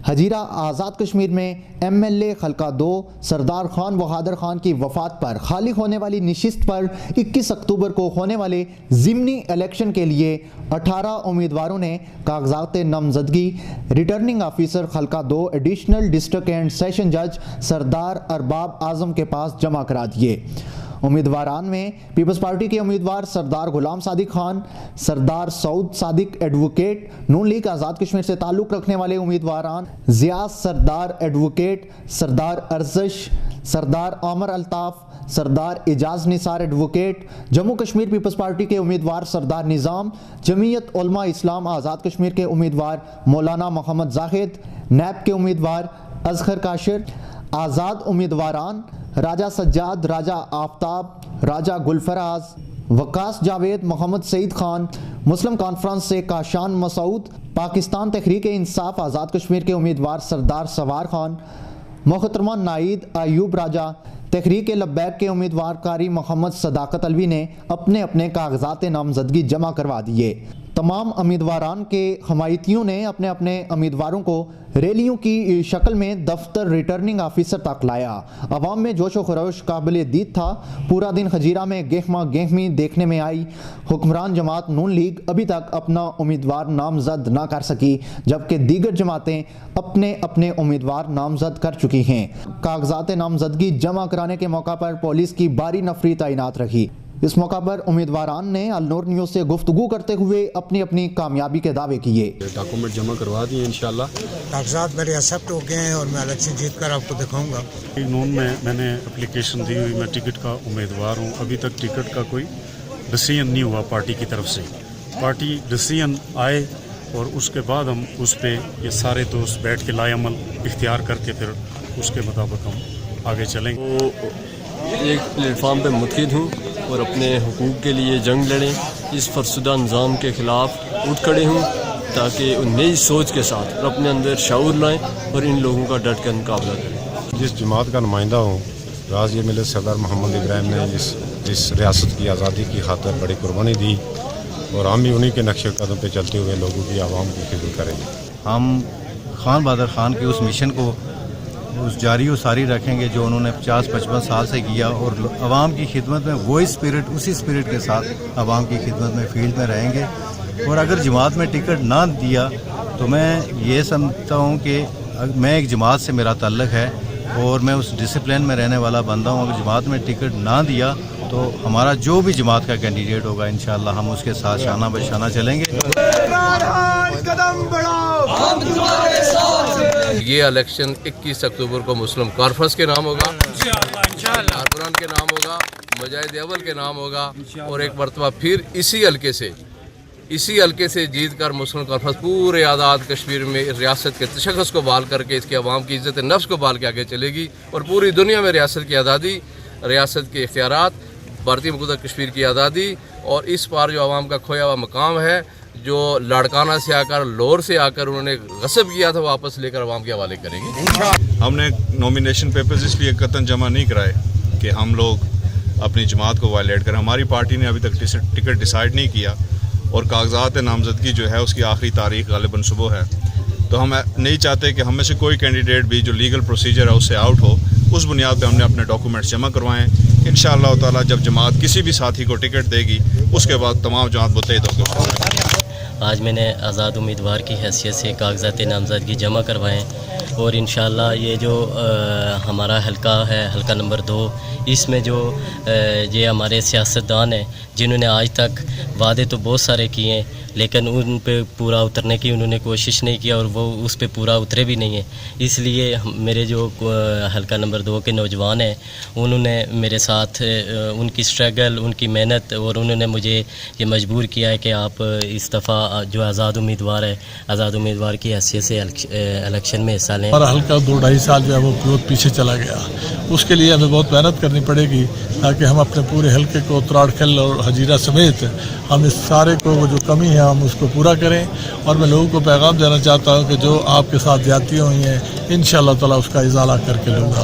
ہجیرہ آزاد کشمیر میں M L A خلقہ 2 Sardar Khan بہادر خان کی وفات پر خالی ہونے والی نشست پر 21 اکتوبر کو ہونے والے ضمنی الیکشن کے لیے 18 امیدواروں نے کاغذات نامزدگی ریٹرننگ آفیسر خلقہ 2 ایڈیشنل ڈسٹرکٹ اینڈ سیشن جج سردار ارباب اعظم کے پاس جمع کرا دیے۔ امیدواران میں پیپلز پارٹی کے امیدوار سردار غلام صادق خان، سردار سعود صادق ایڈوکیٹ، نون لیگ آزاد کشمیر سے تعلق رکھنے والے امیدواران زیاس سردار ایڈوکیٹ، سردار ارزش، سردار Umar Altaf, Sardar Ejaz Nisar advocate, Jammu Kashmir Peoples Party کے امیدوار سردار نظام، جمعیت علماء اسلام آزاد کشمیر کے امیدوار مولانا محمد زاہد، نیب کے امیدوار اصغر کاشر، آزاد امیدواران راجہ سجاد، راجہ آفتاب، راجہ گلفراز، وقاص جاوید، محمد سعید خان، مسلم کانفرنس سے کاشان مسعود، پاکستان تحریک انصاف آزاد کشمیر کے امیدوار سردار سوار خان، محترمہ نائید ایوب راجہ، تحریک لبیک کے امیدوار قاری محمد صداقت علوی نے اپنے اپنے کاغذات نامزدگی جمع کروا دیے۔ تمام امیدواران کے حمایتیوں نے اپنے اپنے امیدواروں کو ریلیوں کی شکل میں دفتر ریٹرننگ آفیسر تک لایا۔ عوام میں جوش و خروش قابل دید تھا۔ پورا دن ہجیرہ میں گہما گہمی دیکھنے میں آئی۔ حکمران جماعت نون لیگ ابھی تک اپنا امیدوار نامزد نہ کر سکی، جبکہ دیگر جماعتیں اپنے اپنے امیدوار نامزد کر چکی ہیں۔ کاغذات نامزدگی جمع کرانے کے موقع پر پولیس کی بھاری نفری تعینات رہی۔ اس موقع پر امیدواران نے النور نیوز سے گفتگو کرتے ہوئے اپنی اپنی کامیابی کے دعوے کیے۔ ڈاکومنٹ جمع کروا دیے انشاءاللہ۔ کاغذات میرے ایکسیپٹ ہو گئے ہیں اور میں الیکشن جیت کر آپ کو دکھاؤں گا۔ نون میں نے اپلیکیشن دی ہوئی، میں ٹکٹ کا امیدوار ہوں۔ ابھی تک ٹکٹ کا کوئی ڈیسیژن نہیں ہوا پارٹی کی طرف سے۔ پارٹی ڈیسیژن آئے اور اس کے بعد ہم اس پہ یہ سارے دوست بیٹھ کے لائے عمل اختیار کر کے پھر اس کے مطابق ہم آگے چلیں گے۔ ایک پلیٹ فارم پہ متحد ہوں اور اپنے حقوق کے لیے جنگ لڑیں، اس فرسودہ نظام کے خلاف اٹھ کھڑے ہوں تاکہ ان نئی سوچ کے ساتھ اپنے اندر شعور لائیں اور ان لوگوں کا ڈٹ کر مقابلہ کریں۔ جس جماعت کا نمائندہ ہوں، غازی ملت سردار محمد ابراہیم نے اس ریاست کی آزادی کی خاطر بڑی قربانی دی اور ہم بھی انہی کے نقش قدم پہ چلتے ہوئے لوگوں کی عوام کی خدمت کریں گے۔ ہم خان بہادر خان کے اس مشن کو جاری و ساری رکھیں گے جو انہوں نے 50-55 سال سے کیا، اور عوام کی خدمت میں وہی اسپرٹ، اسی اسپرٹ کے ساتھ عوام کی خدمت میں فیلڈ میں رہیں گے۔ اور اگر جماعت میں ٹکٹ نہ دیا تو میں یہ سمجھتا ہوں کہ میں ایک جماعت سے میرا تعلق ہے اور میں اس ڈسپلن میں رہنے والا بندہ ہوں۔ اگر جماعت میں ٹکٹ نہ دیا تو ہمارا جو بھی جماعت کا کینڈیڈیٹ ہوگا انشاءاللہ ہم اس کے ساتھ شانہ بشانہ چلیں گے۔ یہ الیکشن 21 اکتوبر کو مسلم کانفرنس کے نام ہوگا، کارپوران کے نام ہوگا، مجاہد اول کے نام ہوگا، اور ایک مرتبہ پھر اسی حلقے سے جیت کر مسلم کانفرنس پورے آزاد کشمیر میں ریاست کے تشخص کو بحال کر کے اس کے عوام کی عزت نفس کو بحال کے آگے چلے گی، اور پوری دنیا میں ریاست کی آزادی، ریاست کے اختیارات، بھارتی مقدس کشمیر کی آزادی، اور اس بار جو عوام کا کھویا ہوا مقام ہے جو لاڑکانہ سے آ کر، لور سے آ کر انہوں نے غصب کیا تھا، واپس لے کر عوام کے حوالے کریں گے۔ ہم نے نومینیشن پیپرز اس لیے قطعاً جمع نہیں کرائے کہ ہم لوگ اپنی جماعت کو وائلیٹ کریں۔ ہماری پارٹی نے ابھی تک ٹکٹ ڈیسائیڈ نہیں کیا اور کاغذات نامزدگی جو ہے اس کی آخری تاریخ غالباً صبح ہے، تو ہم نہیں چاہتے کہ ہم میں سے کوئی کینڈیڈیٹ بھی جو لیگل پروسیجر ہے اس سے آؤٹ ہو۔ اس بنیاد پہ ہم نے اپنے ڈاکومنٹس جمع کروائے ہیں۔ انشاءاللہ تعالیٰ جب جماعت کسی بھی ساتھی کو ٹکٹ دے گی اس کے بعد تمام جماعت متحد ہو کے آج میں نے آزاد امیدوار کی حیثیت سے کاغذات نامزدگی جمع کروائے ہیں، اور انشاءاللہ یہ جو ہمارا حلقہ ہے، حلقہ نمبر 2، اس میں جو یہ ہمارے سیاستدان ہیں جنہوں نے آج تک وعدے تو بہت سارے کیے ہیں لیکن ان پہ پورا اترنے کی انہوں نے کوشش نہیں کیا اور وہ اس پہ پورا اترے بھی نہیں ہیں۔ اس لیے میرے جو حلقہ نمبر 2 کے نوجوان ہیں انہوں نے میرے ساتھ ان کی سٹرگل، ان کی محنت، اور انہوں نے مجھے یہ مجبور کیا ہے کہ آپ اس دفعہ جو آزاد امیدوار ہے، آزاد امیدوار کی حیثیت سے الیکشن میں حصہ لیں۔ ہمارا حلقہ 2-2.5 سال جو ہے وہ بہت پیچھے چلا گیا، اس کے لیے ہمیں بہت محنت کرنی پڑے گی تاکہ ہم اپنے پورے حلقے کو تراڑ کھل اور ہجیرہ سمیت ہم اس سارے کو جو کمی ہے ہم اس کو پورا کریں۔ اور میں لوگوں کو پیغام دینا چاہتا ہوں کہ جو آپ کے ساتھ زیادتیاں ہوئی ہیں انشاءاللہ تعالیٰ اس کا ازالہ کر کے لوں گا۔